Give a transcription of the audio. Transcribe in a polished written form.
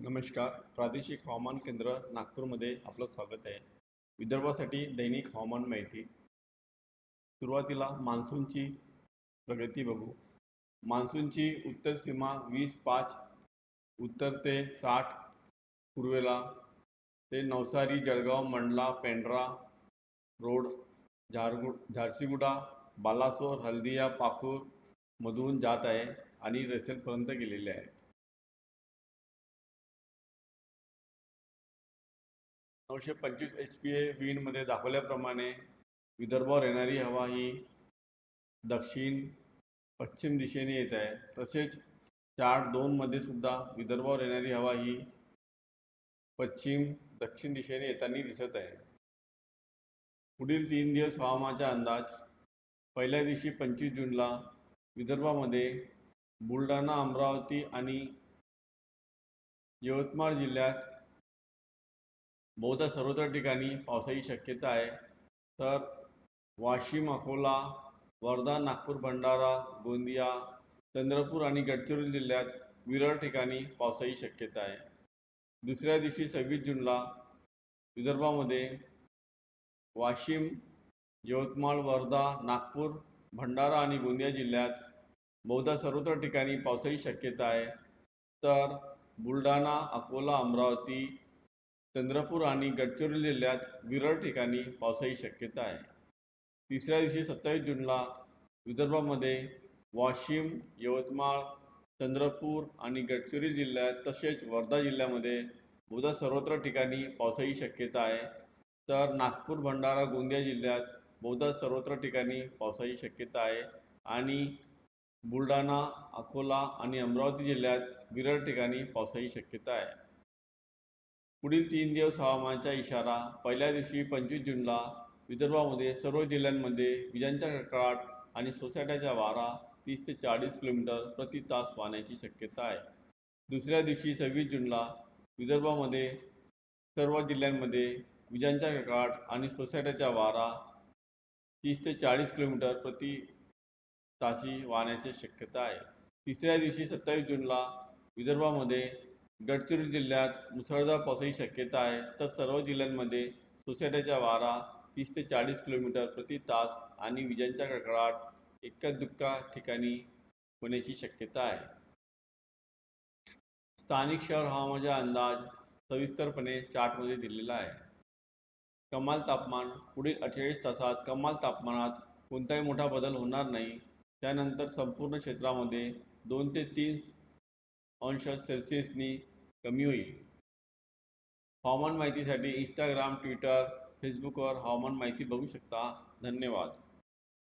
नमस्कार. प्रादेशिक हवामान केंद्र नागपूरमध्ये आपलं स्वागत आहे. विदर्भासाठी दैनिक हवामान माहिती. सुरुवातीला मान्सूनची प्रगती बघू. मान्सूनची उत्तर सीमा 20-5 उत्तर ते 60 पूर्वेला ते नवसारी, जळगाव, मंडला, पेंड्रा रोड, झारसीगुडा, बालासोर, हल्दिया, पाकूर मधून जात आहे आणि रेसेलपर्यंत गेलेले आहे. 925 HPA विंडमध्ये दाखवल्याप्रमाणे विदर्भावर येणारी हवा ही दक्षिण पश्चिम दिशेने येत आहे. तसेच चार्ट 2 मध्ये सुद्धा विदर्भावर येणारी हवा ही पश्चिम दक्षिण दिशेने येताना दिसत आहे. पुढील 3 दिवस हवामानाचा अंदाज. पहिल्या दिवशी 25 जूनला विदर्भामध्ये बुलढाणा, अमरावती आणि यवतमाळ जिल्ह्यात बहुधा सर्वत्र ठिकाणी पावसाची शक्यता आहे. तर वाशिम, अकोला, वर्धा, नागपूर, भंडारा, गोंदिया, चंद्रपूर आणि गडचिरोली जिल्ह्यात विरळ ठिकाणी पावसाची शक्यता आहे. दुसऱ्या दिवशी 26 जूनला विदर्भामध्ये वाशिम, यवतमाळ, वर्धा, नागपूर, भंडारा आणि गोंदिया जिल्ह्यात बहुधा सर्वत्र ठिकाणी पावसाची शक्यता आहे. तर बुलढाणा, अकोला, अमरावती, चंद्रपूर आणि गडचिरोली जिल्ह्यात विरळ ठिकाणी पावसाची शक्यता आहे. तिसऱ्या दिवशी 27 जूनला विदर्भामध्ये वाशिम, यवतमाळ, चंद्रपूर आणि गडचिरोली जिल्ह्यात तसेच वर्धा जिल्ह्यामध्ये बहुधा सर्वत्र ठिकाणी पावसाची शक्यता आहे. तर नागपूर, भंडारा, गोंदिया जिल्ह्यात बहुधा सर्वत्र ठिकाणी पावसाची शक्यता आहे आणि बुलढाणा, अकोला आणि अमरावती जिल्ह्यात विरळ ठिकाणी पावसाची शक्यता आहे. पुढील 3 दिवस हवामानाचा इशारा. पहिल्या दिवशी 25 जूनला विदर्भामध्ये सर्व जिल्ह्यांमध्ये विजांचा कडकडाट आणि सोसाट्याचा वारा 30 ते 40 किलोमीटर प्रति तास वाहण्याची शक्यता आहे. दुसऱ्या दिवशी 26 जूनला विदर्भामध्ये सर्व जिल्ह्यांमध्ये विजांचा कडकडाट आणि सोसाट्याचा वारा 30 ते 40 किलोमीटर प्रति तासी वाहण्याची शक्यता आहे. तिसऱ्या दिवशी 27 जूनला विदर्भामध्ये गडचिरोली जिल्ह्यात मुसळधार पावसाची शक्यता आहे. तर सर्व जिल्ह्यांमध्ये सोसाट्याचा वारा 30 ते 40 किलोमीटर प्रति तास आणि विजांचा कडकडाट एका दुक्का ठिकाणी होण्याची शक्यता आहे. स्थानिक शहर हवामानाचा अंदाज सविस्तरपणे चार्टमध्ये दिलेला आहे. कमाल तापमान. पुढील 48 तासात कमाल तापमानात कोणताही मोठा बदल होणार नाही. त्यानंतर संपूर्ण क्षेत्रामध्ये 2 ते 3 अंश सेल्सिअसनी कमी होईल. हवामान माहितीसाठी इंस्टाग्राम, ट्विटर, फेसबुकवर हवामान माहिती बघू शकता. धन्यवाद.